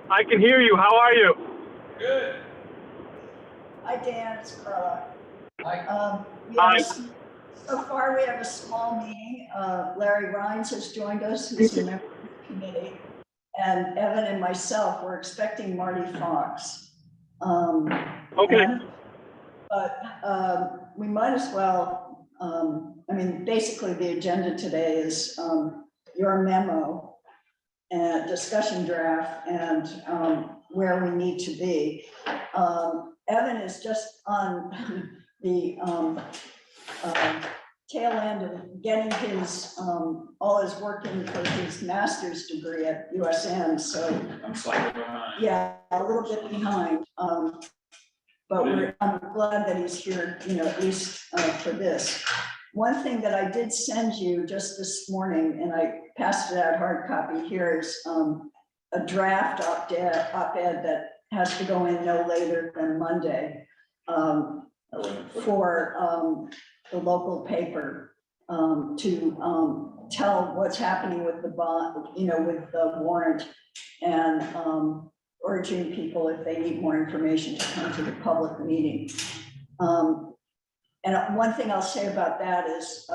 I can hear you. How are you? Good. Hi, Dan. It's Carla. Hi. So far, we have a small meeting. Larry Rhines has joined us, who's a member of the committee. And Evan and myself, we're expecting Marty Fox. Okay. But we might as well, I mean, basically the agenda today is your memo and discussion draft and where we need to be. Evan is just on the tail end of getting his all his work in for his master's degree at USN. So I'm slightly behind. yeah, a little bit behind. But I'm glad that he's here, you know, at least for this. One thing that I did send you just this morning, and I passed it out hard copy here, is a draft op-ed that has to go in no later than Monday for the local paper to tell what's happening with the bond, you know, with the warrant, and urging people, if they need more information, to come to the public meeting. And one thing I'll say about that is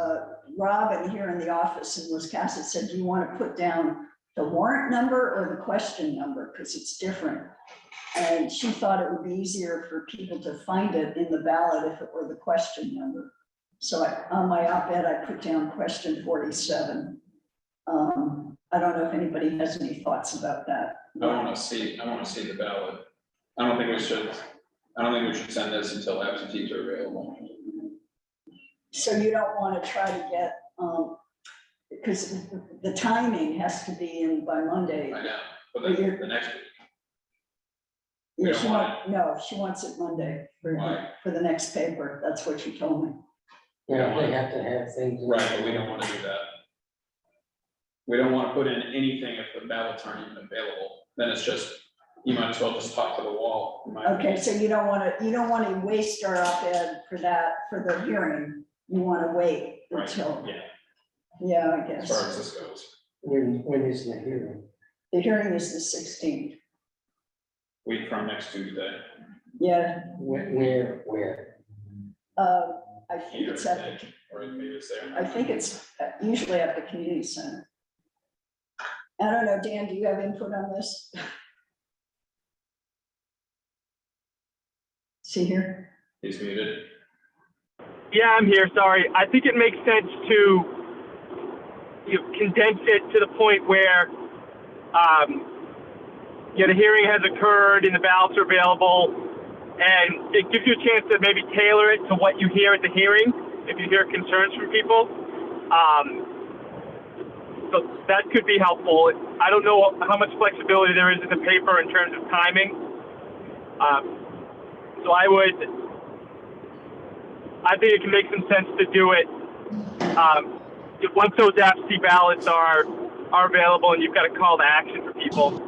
Robin here in the office in Wisconsin said, do you want to put down the warrant number or the question number? Because it's different. And she thought it would be easier for people to find it in the ballot if it were the question number. So on my op-ed, I put down question 47. I don't know if anybody has any thoughts about that. I want to see the ballot. I don't think we should send this until absentees are available. So you don't want to try to get, because the timing has to be in by Monday. I know, but the next week. We don't want it. No, she wants it Monday for the next paper. That's what she told me. Yeah, they have to have things. Right, but we don't want to do that. We don't want to put in anything if the ballots aren't even available. Then it's just, you might as well just talk to the wall. Okay, so you don't want to waste our op-ed for that, for the hearing. You want to wait until. Right. Yeah, I As guess. far as this goes. When is the hearing? The hearing is the 16th. Week from next Tuesday. Yeah. Where? I think it's at the, Or maybe it's there. I think it's usually at the community center. I don't know, Dan, do you have input on this? See here? He's muted. Yeah, I'm here. Sorry. I think it makes sense to condense it to the point where the hearing has occurred and the ballots are available, and it gives you a chance to maybe tailor it to what you hear at the hearing if you hear concerns from people. So that could be helpful. I don't know how much flexibility there is in the paper in terms of timing. So I think it can make some sense to do it once those absentee ballots are available and you've got a call to action for people.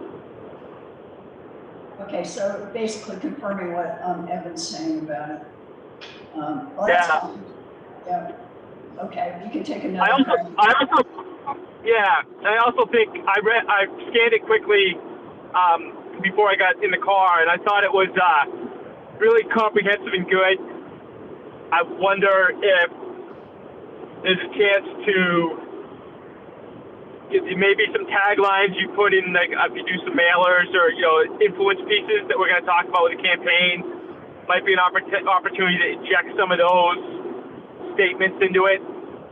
Okay, so basically confirming what Evan's saying about it. Well, that's fine. Yeah. Okay, you can take another. I also think I scanned it quickly before I got in the car, and I thought it was really comprehensive and good. I wonder if there's a chance to maybe some taglines you put in, like if you do some mailers or influence pieces that we're going to talk about with the campaign, might be an opportunity to inject some of those statements into it,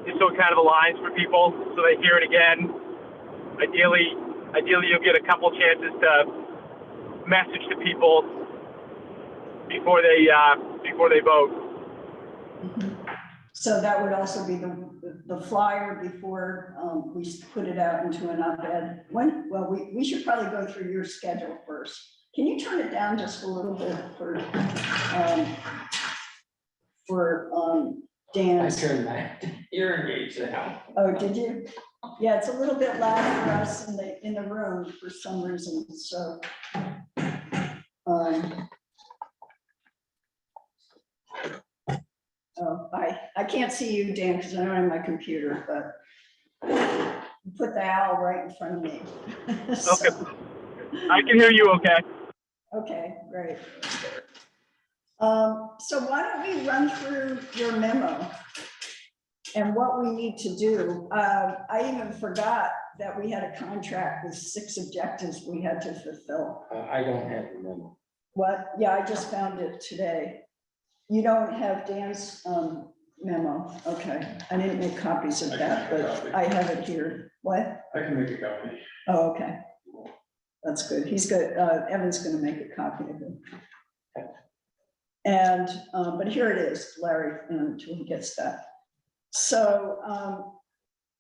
just so it kind of aligns for people so they hear it again. Ideally you'll get a couple chances to message to people before they vote. Mm-hmm. So that would also be the flyer before we put it out into an op-ed. Well, we should probably go through your schedule first. Can you turn it down just a little bit for Dan's? I turned my hearing aids down. Oh, did you? Yeah, it's a little bit loud for us in the room for some reason. So. Oh, I can't see you, Dan, because I don't have my computer, but put the owl right in front of me. Okay. I can hear you okay. Okay, great. So why don't we run through your memo and what we need to do? I even forgot that we had a contract with 6 objectives we had to fulfill. I don't have the memo. What? Yeah, I just found it today. You don't have Dan's memo? Okay, I didn't make copies of that, but I have it here. What? I can make a copy. Oh, okay. That's good. He's good. Evan's gonna make a copy of it. And, but here it is, Larry, until he gets that. So,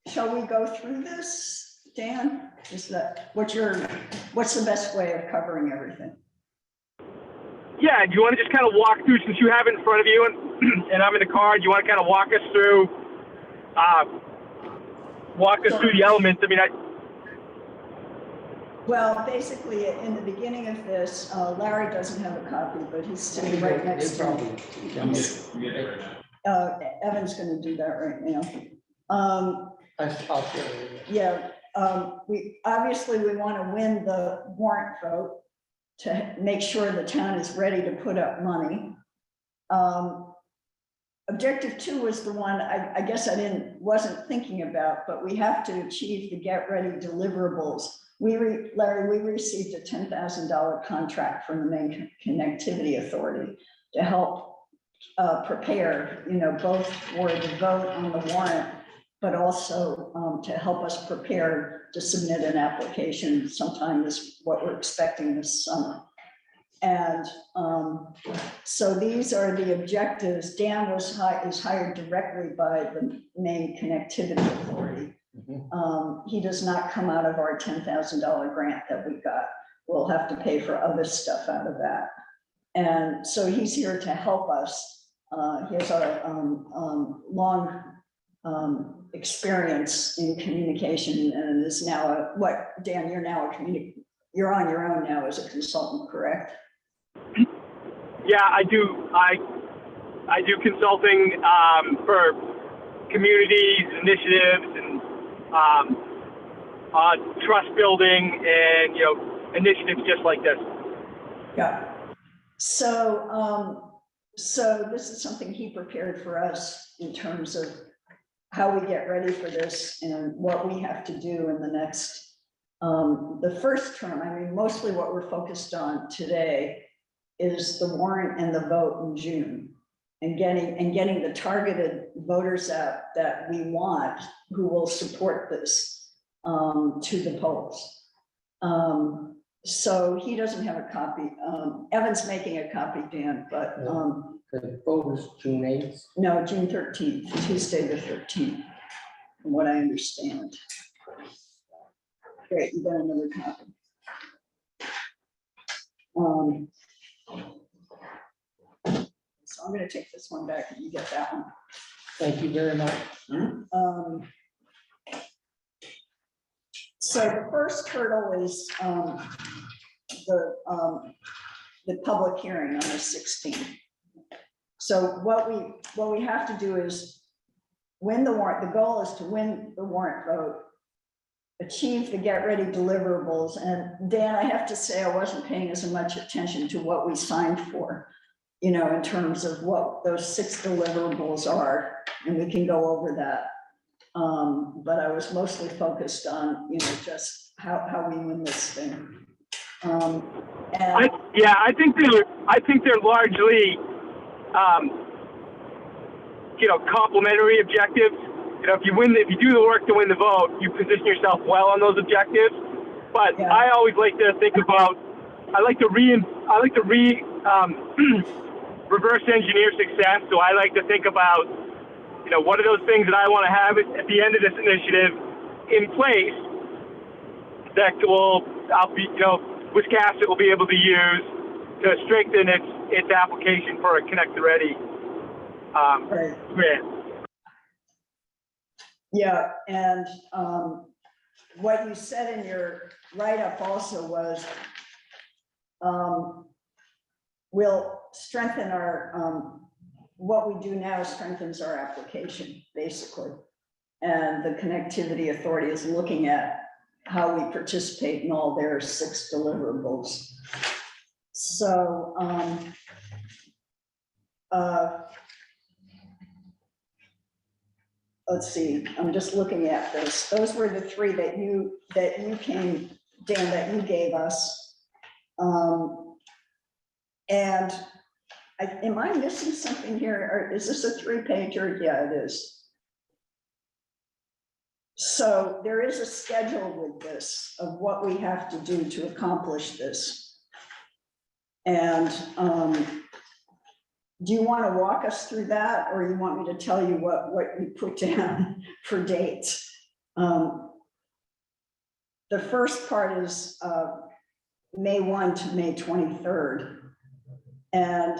shall we go through this, Dan? Is that, what's the best way of covering everything? Yeah, do you want to just kind of walk through, since you have it in front of you and I'm in the car, do you want to kind of walk us through the elements? I mean, Well, basically, in the beginning of this, Larry doesn't have a copy, but he's sitting right next to me. I'm get it right now. Evan's gonna do that right now. I'll share it. Yeah, we want to win the warrant vote to make sure the town is ready to put up money. Objective 2 was the one I guess I wasn't thinking about, but we have to achieve the get ready deliverables. Larry, we received a $10,000 contract from the Maine Connectivity Authority to help prepare, both for the vote on the warrant, but also to help us prepare to submit an application sometime what we're expecting this summer. And so these are the objectives. Dan is hired directly by the Maine Connectivity Authority. He does not come out of our $10,000 grant that we got. We'll have to pay for other stuff out of that. And so he's here to help us. He has a long experience in communication and is now Dan, you're on your own now as a consultant, correct? yeah, I do consulting for communities, initiatives, and trust building, and initiatives just like this. Yeah. So, so this is something he prepared for us in terms of how we get ready for this and what we have to do in the next, the first term. I mean, mostly what we're focused on today is the warrant and the vote in June, and getting the targeted voters out that we want, who will support this, to the polls. So he doesn't have a copy. Evan's making a copy, Dan, but The vote is June 8th. no, June 13th, Tuesday the 13th, from what I understand. Great, you got another copy. So I'm gonna take this one back and you get that one. Thank you very much. So the first hurdle is the public hearing on the 16th. So what we have to do is win the warrant. The goal is to win the warrant vote, achieve the get ready deliverables. And Dan, I have to say, I wasn't paying as much attention to what we signed for, in terms of what those 6 deliverables are, and we can go over that. But I was mostly focused on, just how we win this thing. I think they're largely, complementary objectives. If you do the work to win the vote, you position yourself well on those objectives. But yeah. I always like to think about, reverse engineer success. So I like to think about, what are those things that I want to have at the end of this initiative in place that Wiscasset will be able to use to strengthen its application for a Connect the Ready grant. Yeah, and what you said in your write-up also was we'll strengthen our, what we do now strengthens our application, basically. And the Connectivity Authority is looking at how we participate in all their 6 deliverables. So, let's see, I'm just looking at this. Those were the 3 that you came, Dan, that you gave us. And am I missing something here? Or is this a 3-pager? Yeah, it is. So there is a schedule with this of what we have to do to accomplish this. And do you want to walk us through that, or you want me to tell you what you put down for dates? The first part is May 1 to May 23rd. And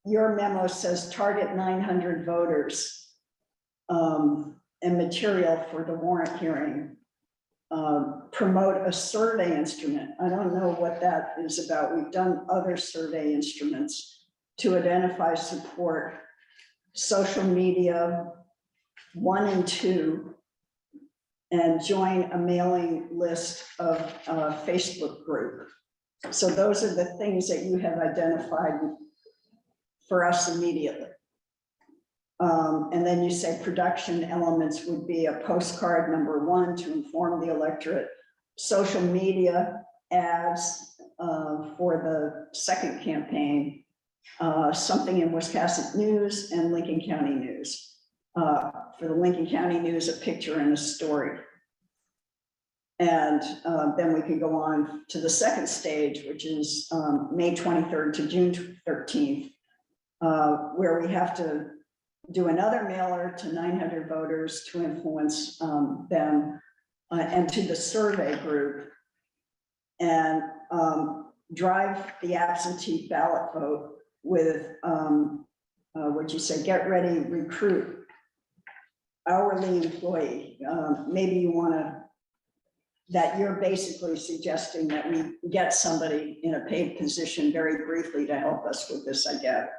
your memo says target 900 voters and material for the warrant hearing. Promote a survey instrument. I don't know what that is about. We've done other survey instruments to identify support, social media 1 and 2, and join a mailing list of a Facebook group. So those are the things that you have identified for us immediately. And then you say production elements would be a postcard number 1 to inform the electorate, social media ads for the second campaign, something in Wiscasset News and Lincoln County News. For the Lincoln County News, a picture and a story. And then we can go on to the second stage, which is May 23rd to June 13th, where we have to do another mailer to 900 voters to influence them and to the survey group, and drive the absentee ballot vote with what you say, get ready, recruit, hourly employee. Maybe you want to, that you're basically suggesting that we get somebody in a paid position very briefly to help us with this, I get.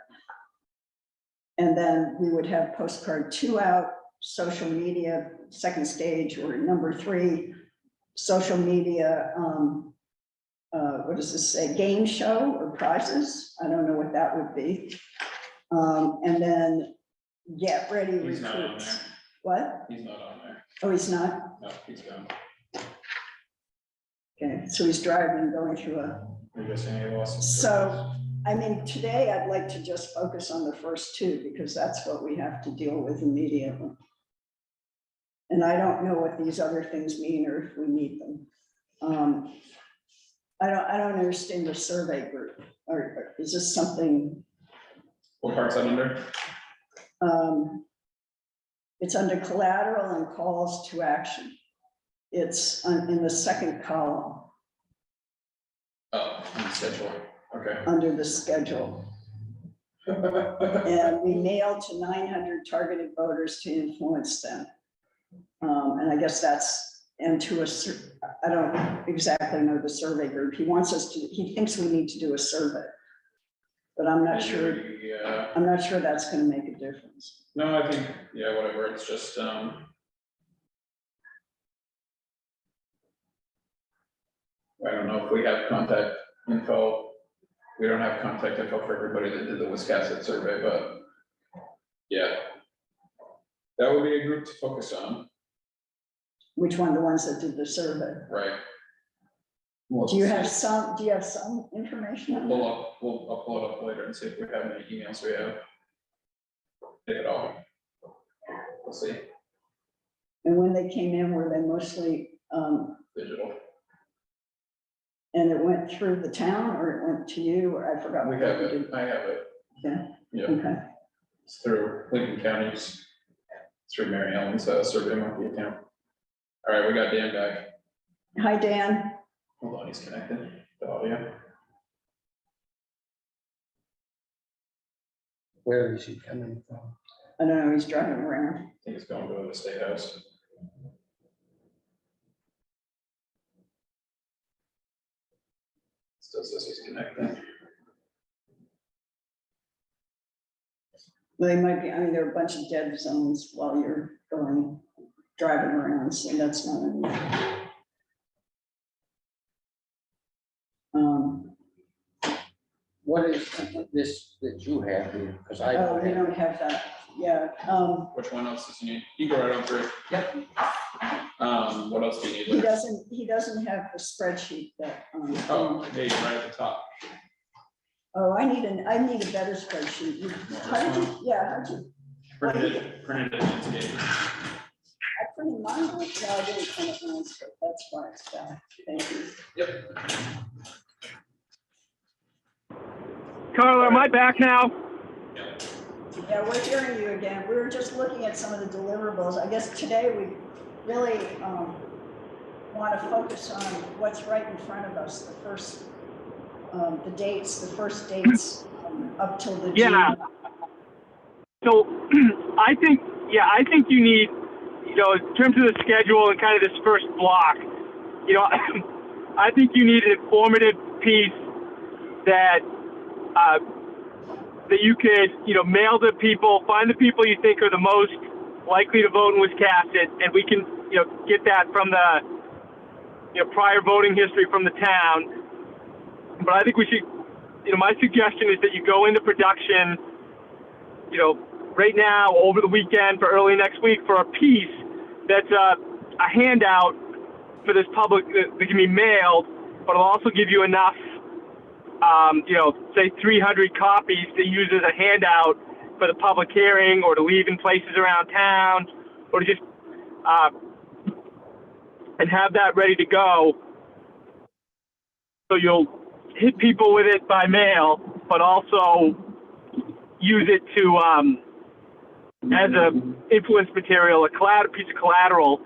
And then we would have postcard 2 out, social media, second stage, or number 3, social media, what does this say, game show or prizes? I don't know what that would be. And then get ready recruits. He's not on there. What? He's not on there. Oh, he's not? No, he's gone. Okay, so he's driving, going through a, Are you guys saying he lost? so, I mean, today I'd like to just focus on the first 2 because that's what we have to deal with immediately. And I don't know what these other things mean or if we need them. I don't understand the survey group, or is this something? What part's that under? It's under collateral and calls to action. It's in the second column. Oh, on the schedule. Okay. Under the schedule. And we mail to 900 targeted voters to influence them. And I guess that's, and to I don't exactly know the survey group. He wants us to, he thinks we need to do a survey. But I'm not sure, Yeah. I'm not sure that's gonna make a difference. No, I think, yeah, whatever, it's just, I don't know if we have contact info. We don't have contact info for everybody that did the Wiscasset survey, but yeah. That would be a group to focus on, Which one, the ones that did the survey? right? Do you have some information on that? I'll pull it up later and see if we have any emails we have. Take it all. We'll see, And when they came in, were they mostly, digital. and it went through the town or it went to you, or I forgot? We what have you it, did. I have it, Yeah, yeah, okay. it's through Lincoln County's, through Mary Ellen's survey monkey account. All right, we got Dan back. Hi, Dan. Hold on, he's connected, the audio. Where is he coming from? I don't know, he's driving around. I think he's going to the state house. Still says he's connected. Well, they might be, I mean, there are a bunch of dead zones while you're going. driving around, so that's not unusual. What is this that you have here? Because I Oh, don't you have. don't have that, yeah. Which one else does he need? You go right on through. Yep. What else do you He need? Larry? doesn't have the spreadsheet that. Oh, there you go, right at the top. Oh, I need a better spreadsheet. How did you, yeah, how'd you, Printed it, Inkscape. I printed mine, no, I didn't print it once, but that's why it's back, thank you. Yep. Carla, am I back now? Yeah, we're hearing you again. We were just looking at some of the deliverables. I guess today we really want to focus on what's right in front of us, the first, the first dates up till the Yeah. June. So I think you need, in terms of the schedule and kind of this first block, I think you need an informative piece that that you could, mail to people, find the people you think are the most likely to vote in Wiscasset, and we can, get that from the, prior voting history from the town. But I think we should, my suggestion is that you go into production, right now, over the weekend, for early next week, for a piece that's a handout for this public that can be mailed, but it'll also give you enough, say 300 copies to use as a handout for the public hearing, or to leave in places around town, or to just, and have that ready to go. So you'll hit people with it by mail, but also use it to, as a influence material, a piece of collateral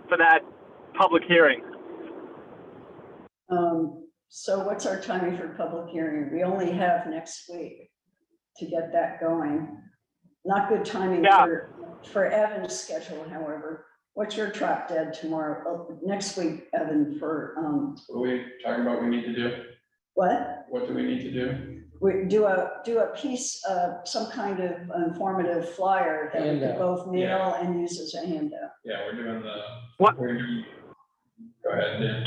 for that public hearing. So what's our timing for public hearing? We only have next week to get that going. Not good timing for Evan's schedule, however. What's your drop dead tomorrow? Oh, next week, Evan, for, What are we talking about we need to do? what? What do we need to do? We do a piece of some kind of informative flyer that we could Handout. both mail and use as a handout. Yeah, we're doing the. What? Go ahead, Dan.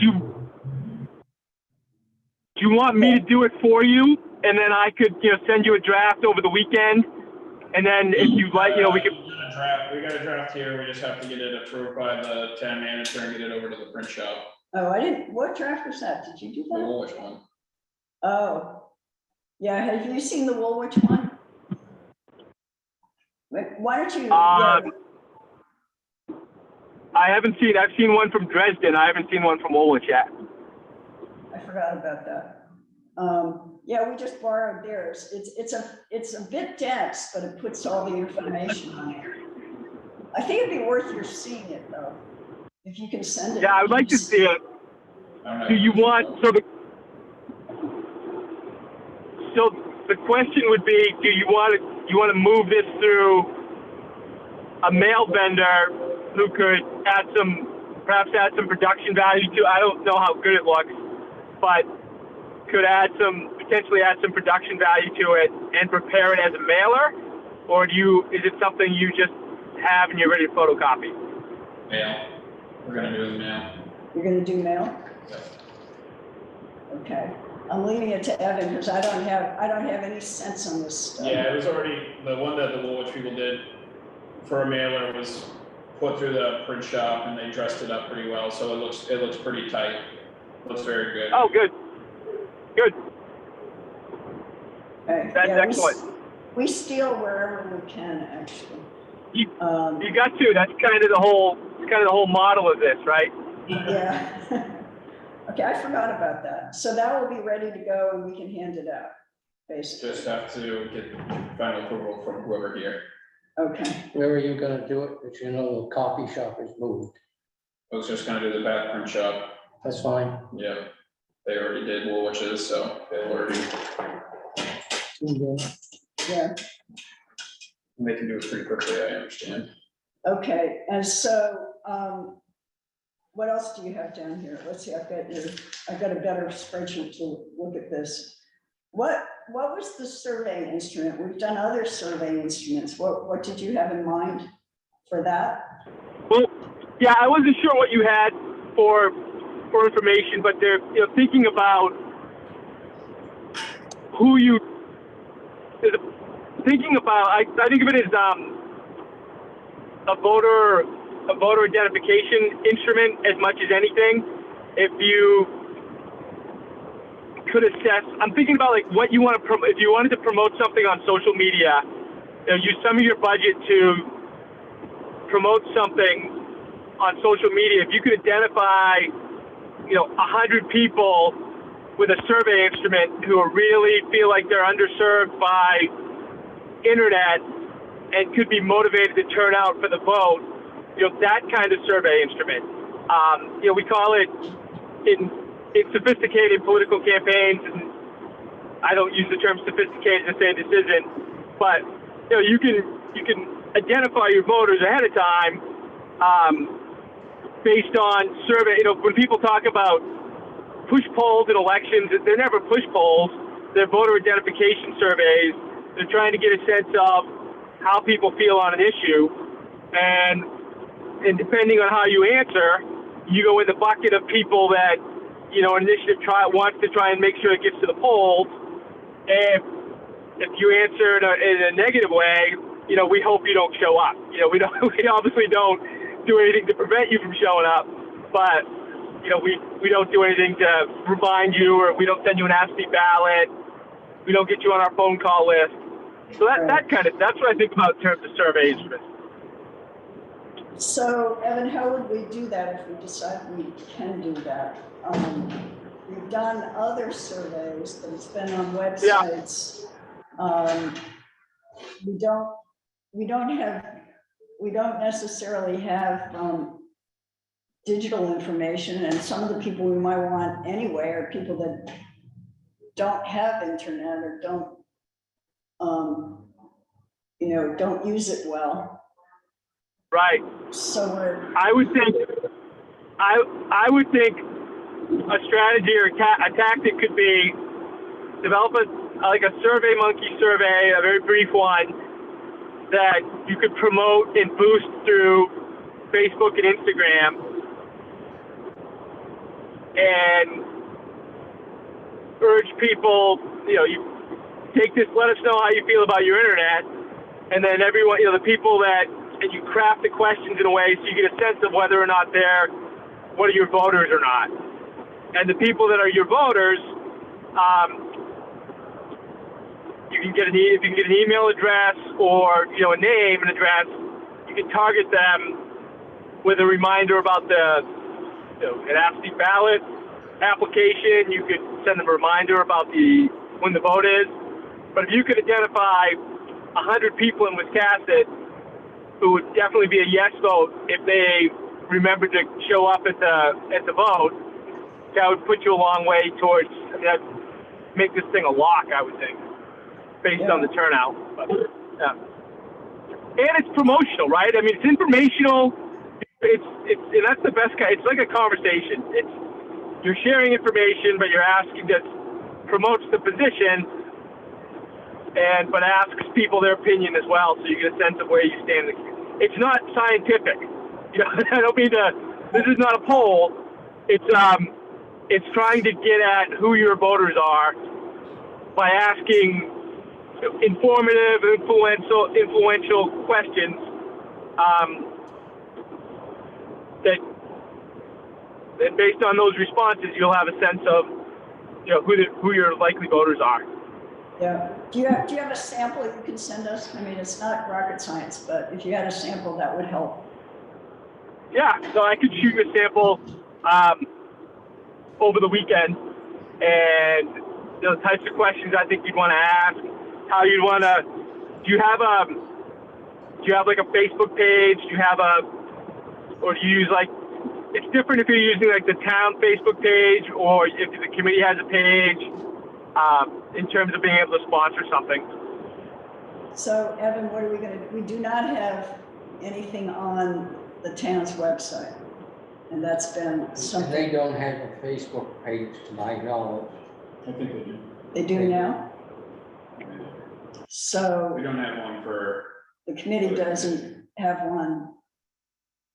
Do you want me to do it for you, and then I could, send you a draft over the weekend, and then if you like, we could. We got a draft here, we just have to get it approved by the town manager and get it over to the print shop. Oh, what draft was that? Did you do The that? Woolwich one. Oh, yeah, have you seen the Woolwich one? Why don't you? I haven't seen, I've seen one from Dresden, I haven't seen one from Woolwich yet. I forgot about that. Yeah, we just borrowed theirs. It's a bit dense, but it puts all the information on it. I think it'd be worth your seeing it though, if you can send it. Yeah, I would like to see it. Do you want, so the question would be, do you want to move this through a mail vendor who could perhaps add some production value to? I don't know how good it looks, but could potentially add some production value to it and prepare it as a mailer? Or is it something you just have and you're ready to photocopy? Mail. We're gonna do the mail. You're gonna do mail? Yep. Okay, I'm leaving it to Evan because I don't have any sense on this stuff. Yeah, it was already, the one that the Woolwich people did for a mailer was put through the print shop and they dressed it up pretty well, so it looks pretty tight. Looks very good. Oh, good. Good. Okay, That's yeah, excellent. We steal wherever we can, actually. You got to. That's kind of the whole model of this, right? Yeah. Okay, I forgot about that. So that will be ready to go and we can hand it out, basically. Just have to get final approval from whoever here. Okay, Where are you gonna do it? But the coffee shop is moved. I was just gonna do the back print shop. That's fine. Yeah, they already did Woolwich's, so they already, yeah, they can do it pretty quickly, I understand. okay, and so, what else do you have down here? Let's see, I've got a better spreadsheet to look at this. What was the survey instrument? We've done other survey instruments. What did you have in mind for that? Well, Yeah, I wasn't sure what you had for information, but they're thinking about who you thinking about. I think of it as a voter identification instrument as much as anything. If you could assess, I'm thinking about like what you want to if you wanted to promote something on social media, use some of your budget to promote something on social media. If you could identify 100 people with a survey instrument who really feel like they're underserved by internet and could be motivated to turn out for the vote, that kind of survey instrument. We call it in sophisticated political campaigns, and I don't use the term sophisticated to say this isn't, but you can identify your voters ahead of time based on survey. When people talk about push polls in elections, they're never push polls. They're voter identification surveys. They're trying to get a sense of how people feel on an issue, and depending on how you answer, you go in the bucket of people that an initiative wants to try and make sure it gets to the polls. If you answer in a negative way, we hope you don't show up. We obviously don't do anything to prevent you from showing up, but we don't do anything to remind you, or we don't send you an absentee ballot. We don't get you on our phone call list. So that's what I think about in terms of survey instruments. So, Evan, how would we do that if we decide we can do that? We've done other surveys, but it's been on websites. Yeah. We don't necessarily have digital information, and some of the people we might want anyway are people that don't have internet or don't use it well. Right. So I would think a strategy or a tactic could be develop a Survey Monkey survey, a very brief one that you could promote and boost through Facebook and Instagram, and urge people, you take this, let us know how you feel about your internet, and then everyone, the people that, and you craft the questions in a way so you get a sense of whether or not they're one of your voters or not. And the people that are your voters, if you can get an email address or a name and address, you can target them with a reminder about an absentee ballot application. You could send them a reminder about when the vote is. But if you could identify 100 people in Wisconsin who would definitely be a yes vote if they remember to show up at the vote, that would put you a long way towards, that'd make this thing a lock, I would think, based on the turnout. But, yeah. And it's promotional, right? I mean, it's informational. And that's the best kind. It's like a conversation. You're sharing information, but you're asking that promotes the position, but asks people their opinion as well, so you get a sense of where you stand. It's not scientific. I don't mean to. This is not a poll. It's trying to get at who your voters are by asking informative, influential questions that based on those responses, you'll have a sense of who your likely voters are. Yeah. Do you have a sample you can send us? I mean, it's not rocket science, but if you had a sample, that would help. Yeah, so I could shoot you a sample over the weekend, and the types of questions I think you'd want to ask, how you'd want to. Do you have like a Facebook page? Or do you use it's different if you're using like the town Facebook page or if the committee has a page in terms of being able to sponsor something. So Evan, what are we going to do? We do not have anything on the town's website, and that's been something. They don't have a Facebook page to my knowledge. I think they do. They do now? So We don't have one for. the committee doesn't have one,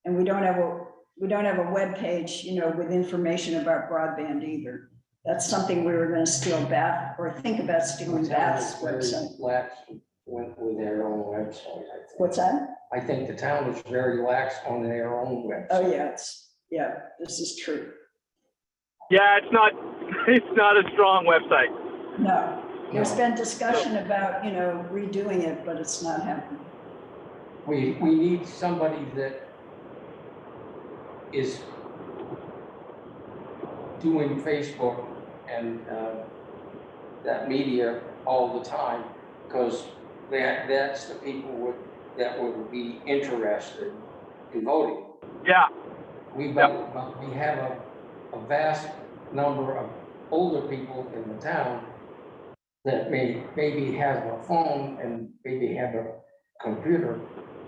and we don't have we don't have a web page, you know, with information about broadband either. That's something we were gonna steal Bath, or think about stealing The town Bath's is very website. lax with their own website, I think. What's that? I think the town is very lax on their own website. Oh, yeah, this is true. Yeah, it's not a strong website. No, there's No. been discussion about, you know, redoing it, but it's not happening. We need somebody that is doing Facebook and that media all the time, because that's the people that would be interested in voting. Yeah, But we have a vast number of older people in the town that maybe have a phone and maybe have a computer,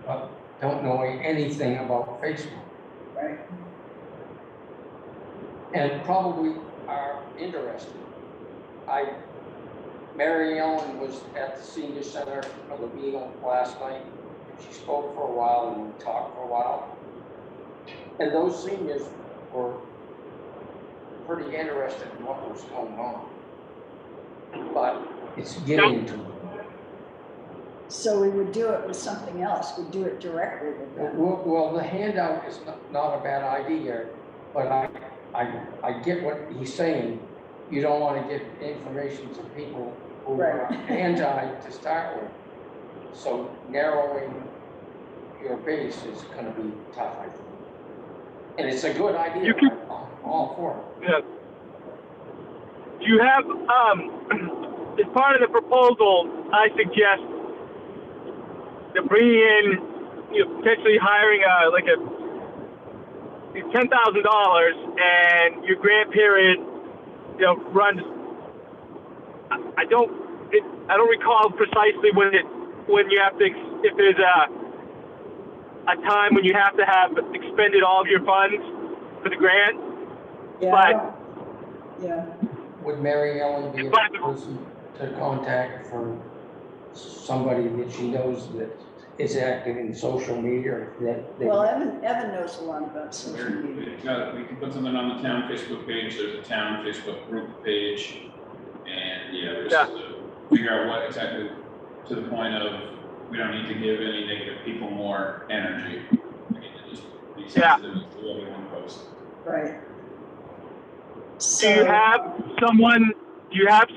but don't know anything about Facebook. Right. And probably are interested. Mary Ellen was at the senior center for the meeting last night. She spoke for a while and we talked for a while. And those seniors were pretty interested in what was going on. But it's getting to them. So we would do it with something else. We'd do it directly with them. Well, the handout is not a bad idea, but I get what he's saying. You don't want to give information to people who are anti to start with. So narrowing your base is going to be tough, I think. And it's a good idea. I'm all for it. yeah. Do you have, as part of the proposal, I suggest that bringing in, you know, potentially hiring $10,000, and your grant period, you know, runs. I don't recall precisely when you have to, if there's a time when you have to have expended all of your funds for the grant. Yeah. Yeah. Would Mary Ellen be a person to contact for somebody that she knows that is active in social media? Well, Evan knows a lot about social media. We can put something on the town Facebook page. There's a town Facebook group page. And we just have to figure out what exactly, to the point of, we don't need to give any negative people more energy. We need to just be sensitive to what we want to post. Right. Do you have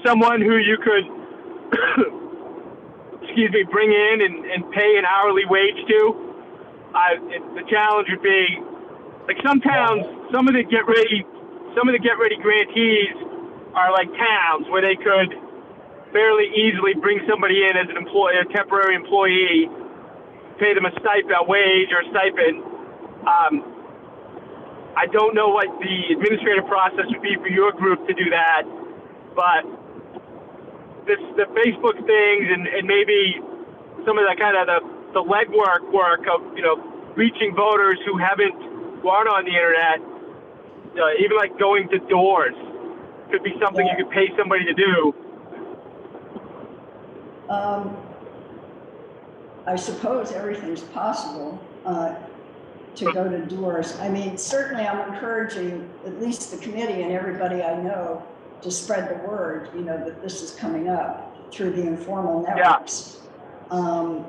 someone who you could, bring in and pay an hourly wage to? The challenge would be, like some towns, some of the get ready grantees are like towns where they could fairly easily bring somebody in as an employee, a temporary employee, pay them a wage or a stipend. I don't know what the administrative process would be for your group to do that, but the Facebook things and maybe some of the kind of the legwork work of, you know, reaching voters who aren't on the internet, even like going to doors could be something you could pay somebody to do. I suppose everything's possible to go to doors. I mean, certainly I'm encouraging at least the committee and everybody I know to spread the word, you know, that this is coming up through the informal networks. I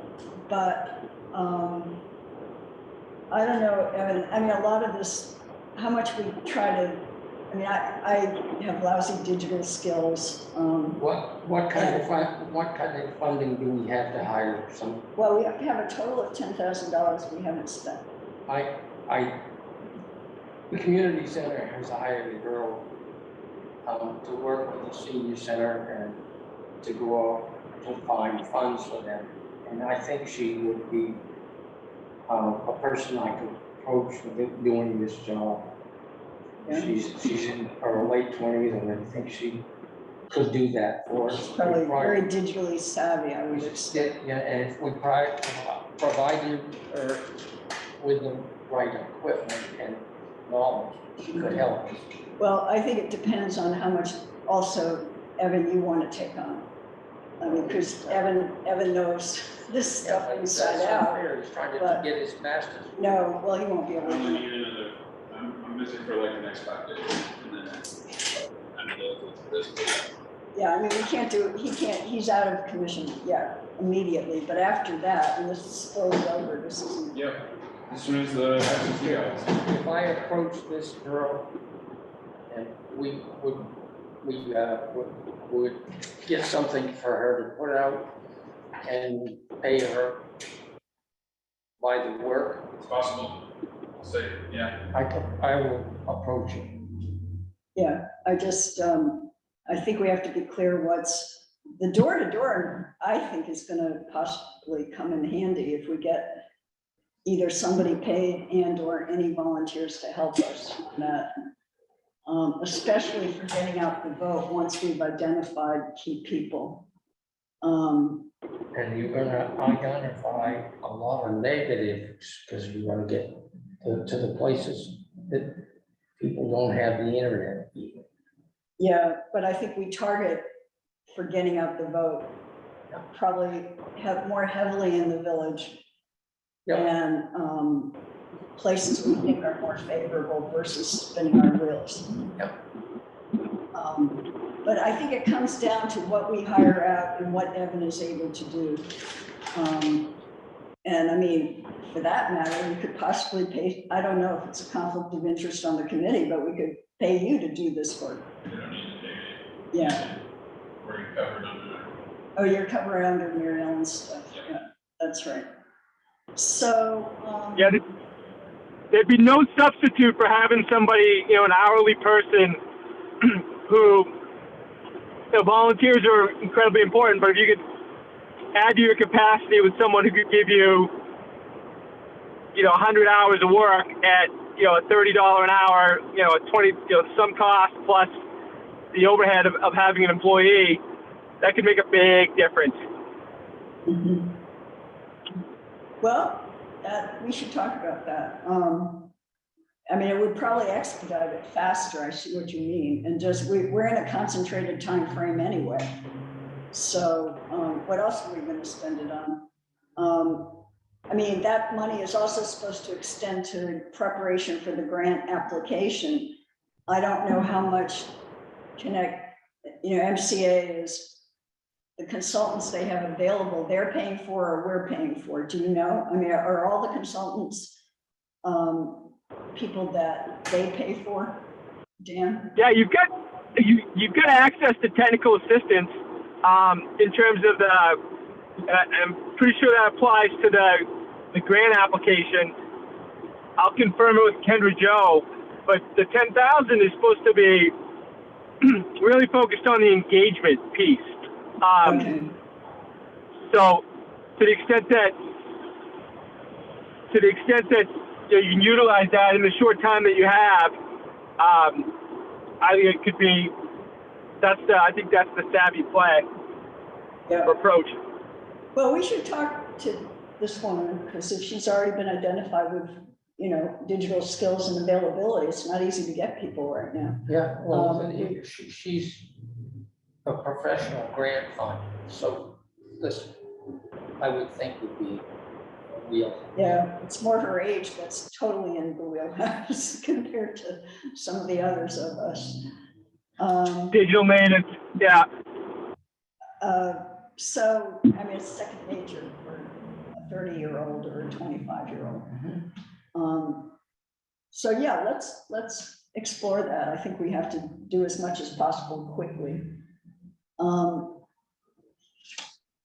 don't know, Evan, I mean, a lot of this, how much we try to, I mean, I have lousy digital skills. What kind of funding do we have to hire some? Well, we have to have a total of $10,000 we haven't spent. The community center has hired a girl to work with the senior center and to go out to find funds for them. And I think she would be a person I could approach with doing this job. Yeah. She's in her late 20s, and I think she could do that for us. She's probably very digitally savvy, I would expect. Yeah, and if we provided her with the right equipment and knowledge, she could help us. Well, I think it depends on how much also, Evan, you want to take on. I mean, because Evan knows this stuff inside out. He's trying to get his master's. No, well, he won't be able We to. need another next 5 days. And then, I don't know if it's this. Yeah, I mean, we can't do, he's out of commission, yeah, immediately, but after that, and this is spilling over, this isn't. Yep, as soon as the absentee goes. If I approach this girl and we would get something for her to put out and pay her by the work, It's possible. I'll say, yeah. I will approach it. Yeah, I just, I think we have to be clear what's, the door to door, I think is gonna possibly come in handy if we get either somebody paid and or any volunteers to help us on that. Especially for getting out the vote once we've identified key people. And you're gonna identify a lot of negatives because you're gonna get to the places that people don't have the internet. Yeah, but I think we target for getting out the vote, probably have more heavily in the village. Yeah. And places we think are more favorable versus spinning our wheels. Yep. But I think it comes down to what we hire out and what Evan is able to do. And I mean, for that matter, we could possibly pay, I don't know if it's a conflict of interest on the committee, but we could pay you to do this work. You don't need to pay it. Yeah. We're covered under. Oh, you're covered under Mary Ellen's stuff. Yep. Yeah, that's right. So. Yeah, there'd be no substitute for having somebody, you know, an hourly person who, you know, volunteers are incredibly important, but if you could add to your capacity with someone who could give you, you know, 100 hours of work at, you know, a $30 an hour, you know, a 20, you know, some cost plus the overhead of having an employee, that could make a big difference. Mm-hmm. Well, we should talk about that. I mean, it would probably expedite it faster. I see what you mean. And just, we're in a concentrated time frame anyway. So what else are we going to spend it on? I mean, that money is also supposed to extend to preparation for the grant application. I don't know how much Connect, you know, MCA is, the consultants they have available, they're paying for or we're paying for. Do you know? I mean, are all the consultants people that they pay for, Dan? Yeah, you've got access to technical assistance in terms of the. I'm pretty sure that applies to the grant application. I'll confirm it with Kendra Joe, but the 10,000 is supposed to be really focused on the engagement piece. Okay. So, to the extent that you know, you can utilize that in the short time that you have, I think it could be. I think that's the savvy play or approach. Well, we should talk to this woman because if she's already been identified with, you know, digital skills and availability, it's not easy to get people right now. Yeah, well, she's a professional grant fund, so this, I would think would be a real. Yeah, it's more her age that's totally in the wheelhouse compared to some of the others of us. Digital natives, yeah. So, I mean, it's second nature for a 30-year-old or a 25-year-old. Mm-hmm. So yeah, let's explore that. I think we have to do as much as possible quickly.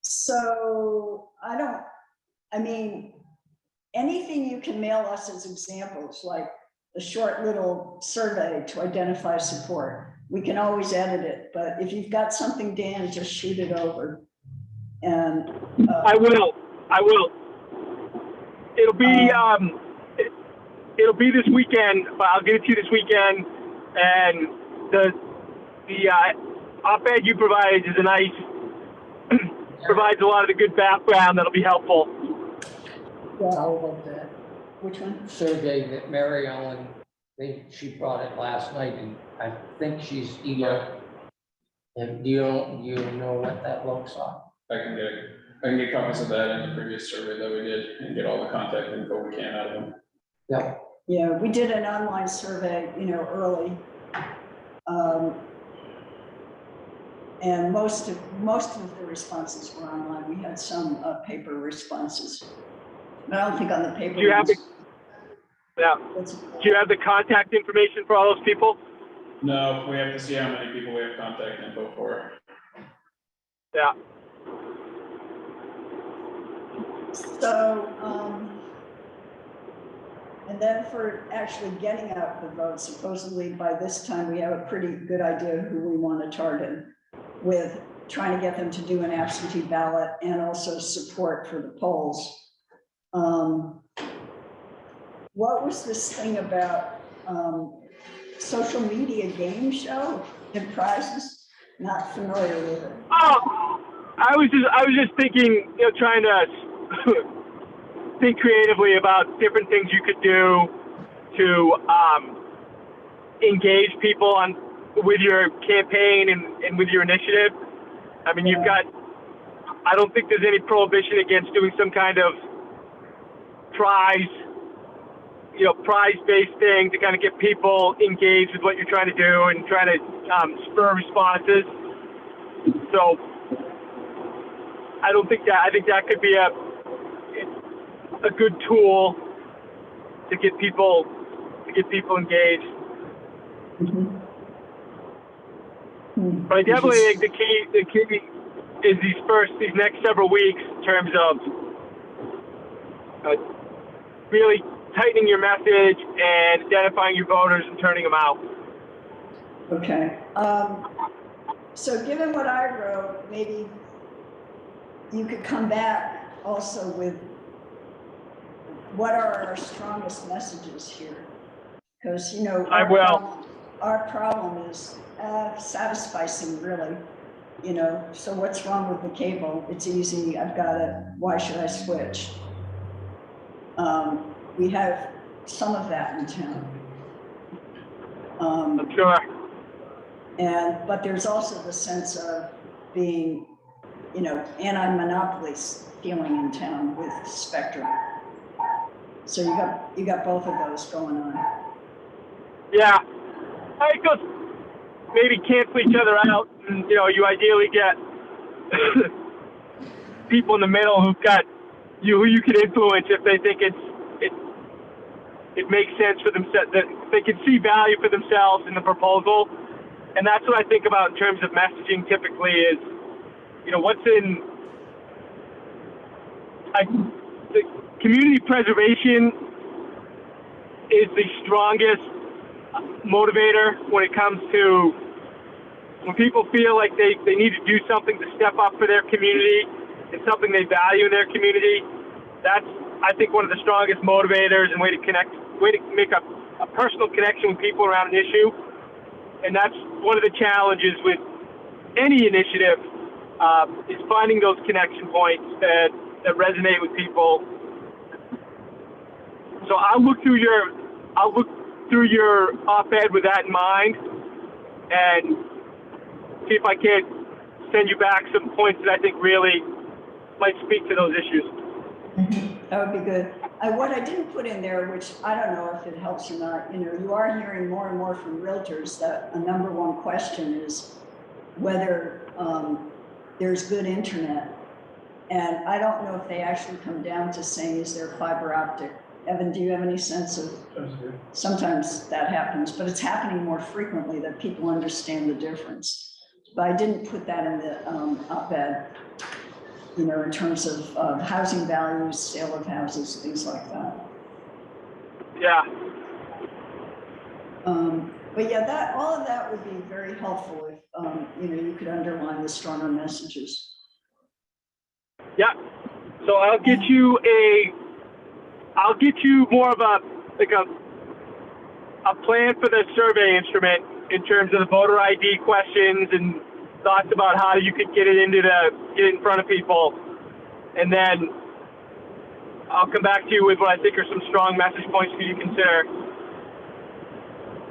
So I mean, anything you can mail us as examples, like a short little survey to identify support. We can always edit it, but if you've got something, Dan, just shoot it over. And I will. It'll be it'll be this weekend, but I'll get it to you this weekend. And the op-ed you provided is a nice provides a lot of the good background that'll be helpful. yeah, How about that which one? survey that Mary Ellen, she brought it last night, and I think she's emailed. And do you know what that looks like? I can get copies of that and the previous survey that we did and get all the contact info we can out of them. Yeah, Yeah, we did an online survey, early. And most of the responses were online. We had some paper responses. But I don't think on the paper Do you have ones. Yeah. It's- Do you have the contact information for all those people? No, we have to see how many people we have contact info for. Yeah. So, and then for actually getting out the vote, supposedly by this time, we have a pretty good idea who we want to target with trying to get them to do an absentee ballot and also support for the polls. What was this thing about social media game show and prizes? Not familiar with it. Oh, I was just thinking, trying to think creatively about different things you could do to engage people with your campaign and with your initiative. I mean, you've got, I don't think there's any prohibition against doing some kind of prize-based thing to kind of get people engaged with what you're trying to do and trying to spur responses. So I think that could be a good tool to get people engaged. Mm-hmm. But I definitely think the key is these next several weeks in terms of really tightening your message and identifying your voters and turning them out. Okay. So given what I wrote, maybe you could come back also with what are our strongest messages here? Because, I will. Our problem is satisficing, really. So what's wrong with the cable? It's easy. I've got it. Why should I switch? We have some of that in town. I'm sure. But there's also the sense of being, anti-monopoly feeling in town with Spectrum. So you got both of those going on. Yeah, I think those maybe cancel each other out, and you ideally get people in the middle who you can influence if they think it makes sense for themselves, that they can see value for themselves in the proposal. And that's what I think about in terms of messaging typically is, what's in the community preservation is the strongest motivator when it comes to when people feel like they need to do something to step up for their community and something they value in their community. That's, I think, one of the strongest motivators and way to make a personal connection with people around an issue. And that's one of the challenges with any initiative, is finding those connection points that resonate with people. So I'll look through your op-ed with that in mind and see if I can't send you back some points that I think really might speak to those issues. That would be good. What I didn't put in there, which I don't know if it helps or not, you are hearing more and more from realtors that a number one question is whether there's good internet. And I don't know if they actually come down to saying, is there fiber optic? Evan, do you have any sense of, sometimes that happens, but it's happening more frequently that people understand the difference. But I didn't put that in the op-ed, in terms of housing values, sale of houses, things like that. Yeah. But yeah, all of that would be very helpful if, you could underline the stronger messages. Yeah. So I'll get you more of a plan for the survey instrument in terms of the voter ID questions and thoughts about how you could get it in front of people. And then I'll come back to you with what I think are some strong message points for you to consider.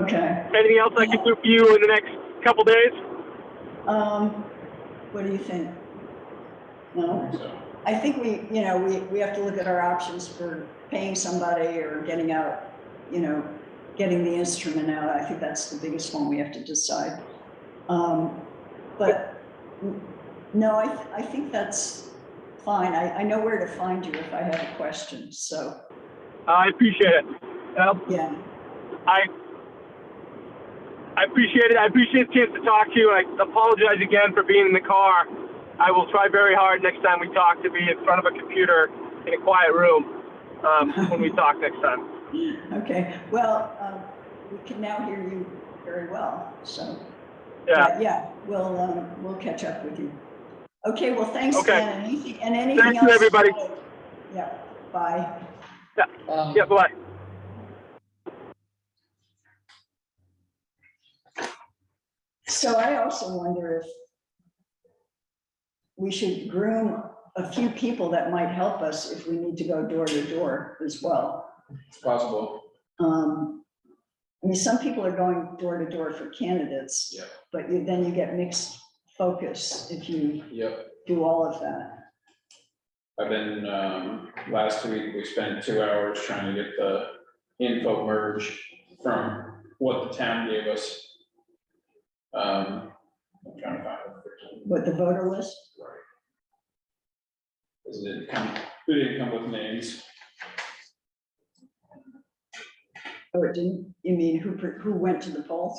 Okay. Anything else I can do for you in the next couple days? What do you think? No? I think we have to look at our options for paying somebody or getting out you know, getting the instrument out. I think that's the biggest one we have to decide. But no, I think that's fine. I know where to find you if I have a question, so, I appreciate it. yeah. I appreciate it. I appreciate the chance to talk to you. I apologize again for being in the car. I will try very hard next time we talk to be in front of a computer in a quiet room when we talk next time. Okay, well, we can now hear you very well, so. Yeah. But yeah, we'll catch up with you. Okay, well, thanks, Okay. Dan. Anything Thank else? you, everybody. Yeah, bye. Yeah, bye. So I also wonder if we should groom a few people that might help us if we need to go door to door as well. It's possible. I mean, some people are going door to door for candidates. Yep. But then you get mixed focus if you Yep. do all of that. I've been, last week, we spent 2 hours trying to get the info merged from what the town gave us. I'm trying to find it. What, the voter list? Right. Because it didn't come with names. Oh, it didn't? You mean who went to the polls?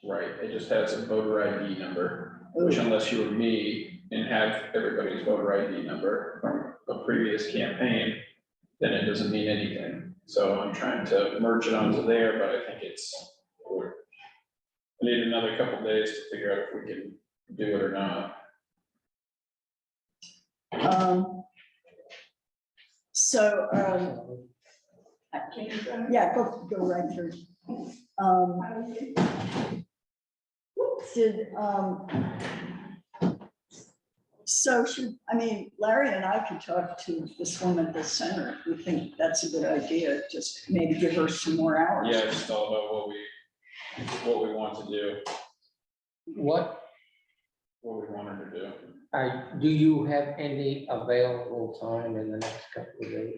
Right, it just has a voter ID number, which unless you were me and have everybody's voter ID number from a previous campaign, then it doesn't mean anything. So I'm trying to merge it onto there, but I think I need another couple days to figure out if we can do it or not. Yeah, go right through. Larry and I could talk to this woman at the center. If we think that's a good idea, just maybe give her some more hours. Yeah, it's all about what we want to do, What, what we want her to do. do you have any available time in the next couple of days?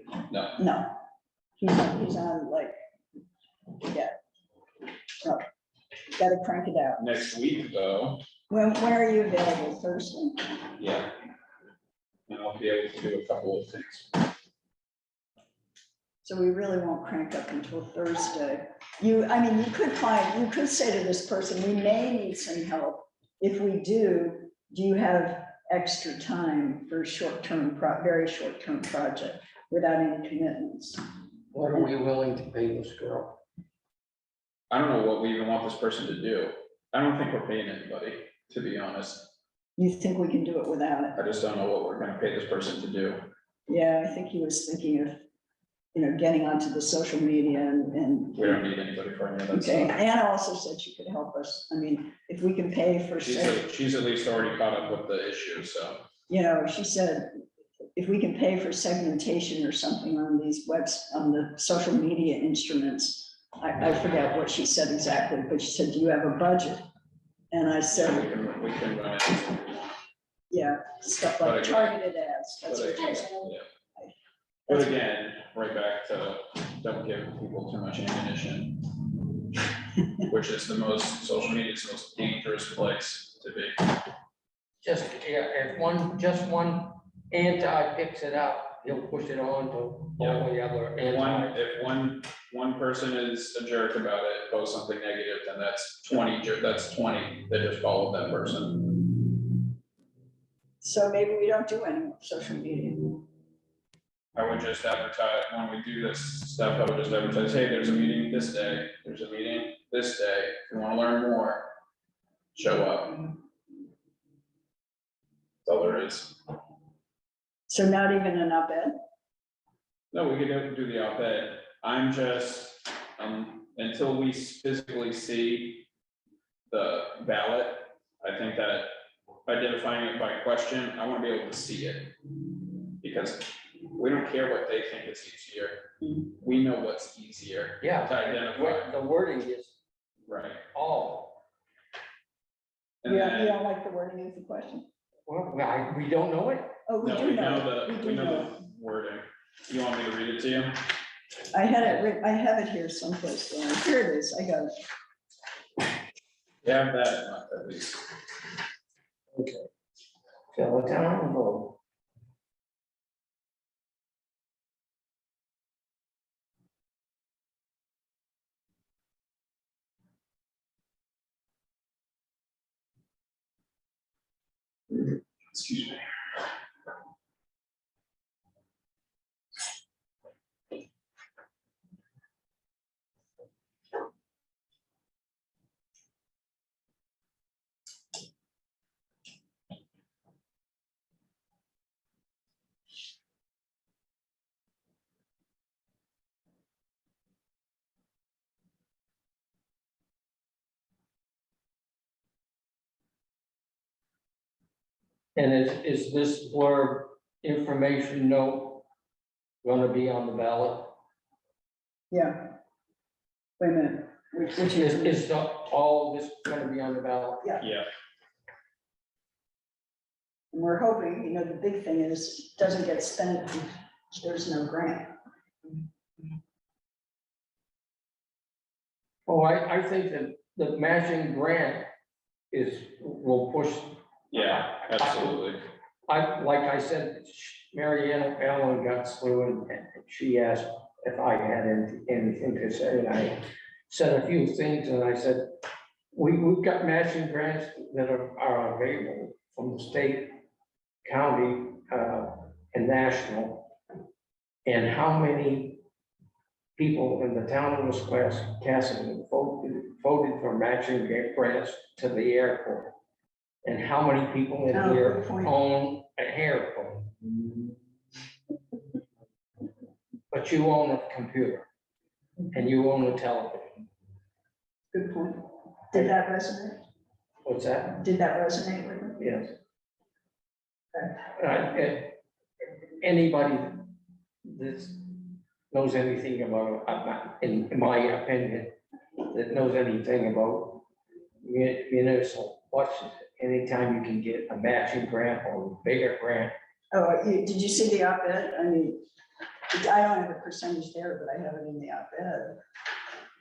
No, He's on like, yeah. No, gotta crank it out. next week though, When are you available? Thursday? yeah. And I'll be able to do a couple of things. So we really won't crank up until Thursday. You could say to this person, we may need some help. If we do you have extra time for short-term, very short-term project without any commitments? What are we willing to pay this girl? I don't know what we even want this person to do. I don't think we're paying anybody, to be honest. You think we can do it without it? I just don't know what we're gonna pay this person to do. Yeah, I think he was thinking of, getting onto the social media and. We don't need anybody for any of that Okay, stuff. Anna also said she could help us. I mean, if we can pay for, She's at least already caught up with the issue, so. she said, if we can pay for segmentation or something on these on the social media instruments. I forget what she said exactly, but she said, do you have a budget? And I said, We can run it. yeah, stuff But like again- targeted ads. That's But what she again, said. yeah. But again, right back to don't give people too much ammunition. Which is social media is the most dangerous place to be. If one anti picks it up, he'll push it on to all the other anti. If one person is a jerk about it, post something negative, then that's 20 that just followed that person. So maybe we don't do any social media. I would just advertise, when we do this stuff, I would just advertise, hey, there's a meeting this day, there's a meeting this day, if you wanna learn more, show up. That's all there is. So not even an op-ed? No, we could do the op-ed. I'm just, until we physically see the ballot, I think that identifying it by question, I wanna be able to see it. Because we don't care what they think is easier. We know what's easier Yeah, to identify. the wording is Right. all. And You then, don't like the wording of the question? Well, we don't know it. Oh, we no, do we know. know We we do know know. the wording. You want me to read it to you? I had it written, I have it here someplace. Here it is, I got it. Yeah, that month at least. Okay. So it's on the vote. Excuse me. And is this blurb information note gonna be on the ballot? Yeah. Wait a minute, which is, Is all this gonna be on the ballot? Yeah, we're hoping, you know, the big thing is, it doesn't get spent if there's no grant. Oh, I think that the matching grant will push. yeah, absolutely. Like I said, Mary Ellen got through and she asked if I had anything to say, and I said a few things, and I said, we've got matching grants that are available from the state, county, and national. And how many people in the town of Wiscasset voted for matching grants to the airport? And how many people in Oh, here good point. own a airport? But you own a computer and you own a television. Good point. Did that resonate? What's that? Did that resonate with you? Yes. Anybody that knows anything about, in my opinion, that knows anything about municipal budget, anytime you can get a matching grant or a bigger grant. Oh, did you see the op-ed? I mean, I don't have a percentage there, but I have it in the op-ed.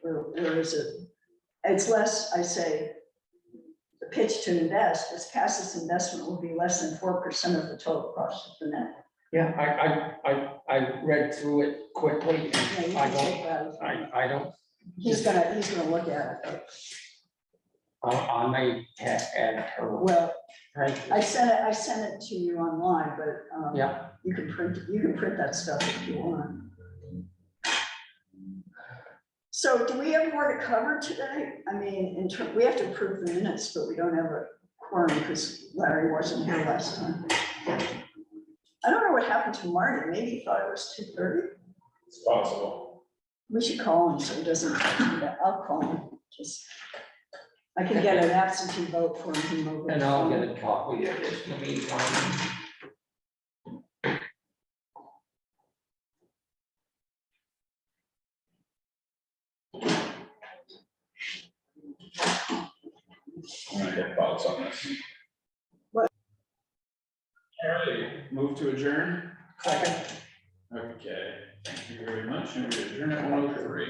Where is it? It's less, I say, the pitch to invest, Wiscasset's investment will be less than 4% of the total cost of the net. Yeah, I read through it quickly. Yeah, you I can take that. I don't, He's gonna look at it. I may add her. Well, Right. I sent it to you online, but, Yeah, you can print that stuff if you want. So do we have more to cover today? I mean, we have to approve the minutes, but we don't have a quorum because Larry wasn't here last time. I don't know what happened to Marty. Maybe he thought it was 2:30. It's possible. We should call him so he doesn't, I'll call him. Just, I can get an absentee vote for him. Over and the I'll phone. get a copy of this in the meantime. I get thoughts on this. What? Charlie, move to adjourn? Second. Okay, thank you very much, and we adjourn at 1:03.